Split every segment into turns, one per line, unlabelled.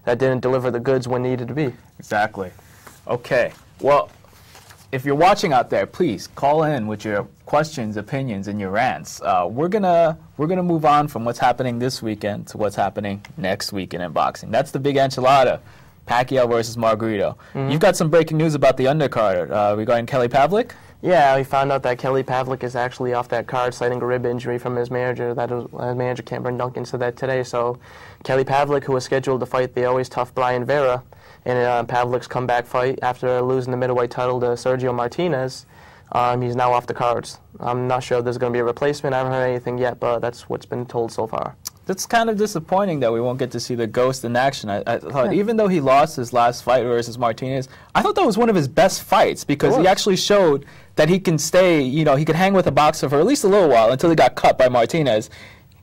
that didn't deliver the goods when needed to be.
Exactly. Okay. Well, if you're watching out there, please call in with your questions, opinions, and your rants. We're gonna move on from what's happening this weekend to what's happening next weekend in boxing. That's the big enchilada, Pacquiao versus Margarito. You've got some breaking news about the undercard regarding Kelly Pavlik.
Yeah, we found out that Kelly Pavlik is actually off that card, citing a rib injury from his manager. His manager Cameron Duncan said that today. So Kelly Pavlik, who was scheduled to fight the always tough Brian Vera in Pavlik's comeback fight after losing the middleweight title to Sergio Martinez, he's now off the cards. I'm not sure if there's going to be a replacement. I haven't heard anything yet, but that's what's been told so far.
That's kind of disappointing that we won't get to see the Ghost in action. I thought even though he lost his last fight versus Martinez, I thought that was one of his best fights because he actually showed that he can stay, you know, he could hang with a boxer for at least a little while until he got cut by Martinez.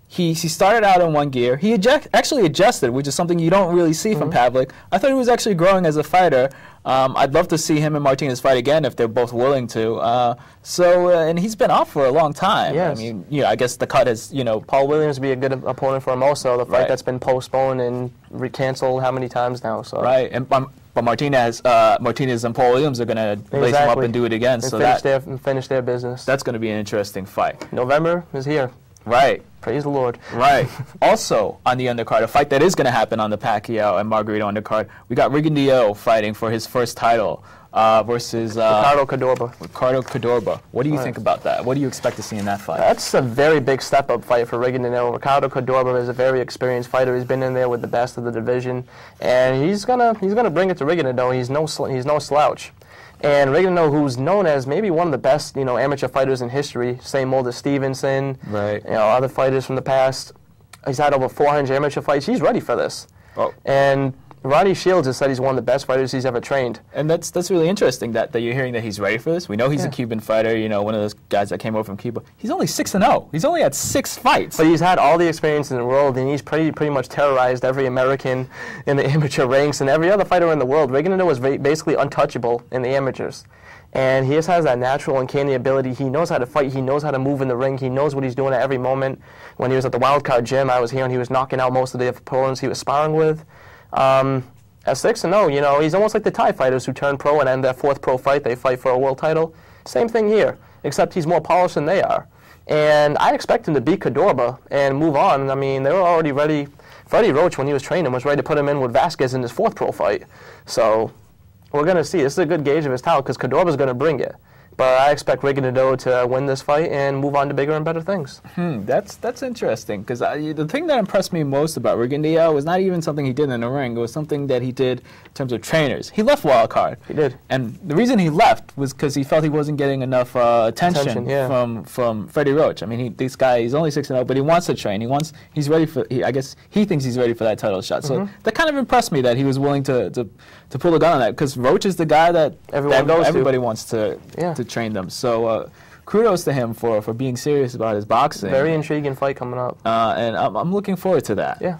He started out in one gear. He actually adjusted, which is something you don't really see from Pavlik. I thought he was actually growing as a fighter. I'd love to see him and Martinez fight again if they're both willing to. And he's been off for a long time.
Yes.
I mean, I guess the cut is,
Paul Williams would be a good opponent for him also. The fight that's been postponed and recanceled how many times now? So.
Right, but Martinez and Paul Williams are going to lace him up and do it again.
And finish their business.
That's going to be an interesting fight.
November is here.
Right.
Praise the Lord.
Right. Also on the undercard, a fight that is going to happen on the Pacquiao and Margarito undercard, we got Rigondeau fighting for his first title versus
Ricardo Cordoba.
Ricardo Cordoba. What do you think about that? What do you expect to see in that fight?
That's a very big step-up fight for Rigondeau. Ricardo Cordoba is a very experienced fighter. He's been in there with the best of the division, and he's gonna bring it to Rigondeau. He's no slouch. And Rigondeau, who's known as maybe one of the best, amateur fighters in history, same mold as Stevenson,
right?
Other fighters from the past. He's had over 400 amateur fights. He's ready for this.
Oh.
And Ronnie Shields has said he's one of the best fighters he's ever trained.
And that's really interesting that you're hearing that he's ready for this. We know he's a Cuban fighter, one of those guys that came over from Cuba. He's only 6-0. He's only had 6 fights.
But he's had all the experience in the world, and he's pretty much terrorized every American in the amateur ranks and every other fighter in the world. Rigondeau was basically untouchable in the amateurs. And he just has that natural uncanny ability. He knows how to fight. He knows how to move in the ring. He knows what he's doing at every moment. When he was at the Wildcard Gym, I was here, and he was knocking out most of the opponents he was sparring with. At 6-0, he's almost like the Thai fighters who turn pro and end their 4th pro fight. They fight for a world title. Same thing here, except he's more polished than they are. And I expect him to beat Cordoba and move on. I mean, they were already ready. Freddie Roach, when he was training, was ready to put him in with Vasquez in his 4th pro fight. So we're going to see. This is a good gauge of his talent because Cordoba's going to bring it. But I expect Rigondeau to win this fight and move on to bigger and better things.
That's interesting because the thing that impressed me most about Rigondeau was not even something he did in the ring. It was something that he did in terms of trainers. He left Wildcard. He
did.
And the reason he left was because he felt he wasn't getting enough attention from Freddie Roach. I mean, this guy, he's only 6-0, but he wants to train. He's ready for. I guess he thinks he's ready for that title shot. So that kind of impressed me that he was willing to pull the gun on that because Roach is the guy that everybody wants to train them. So kudos to him for being serious about his boxing.
Very intriguing fight coming up.
And I'm looking forward to that.
Yeah.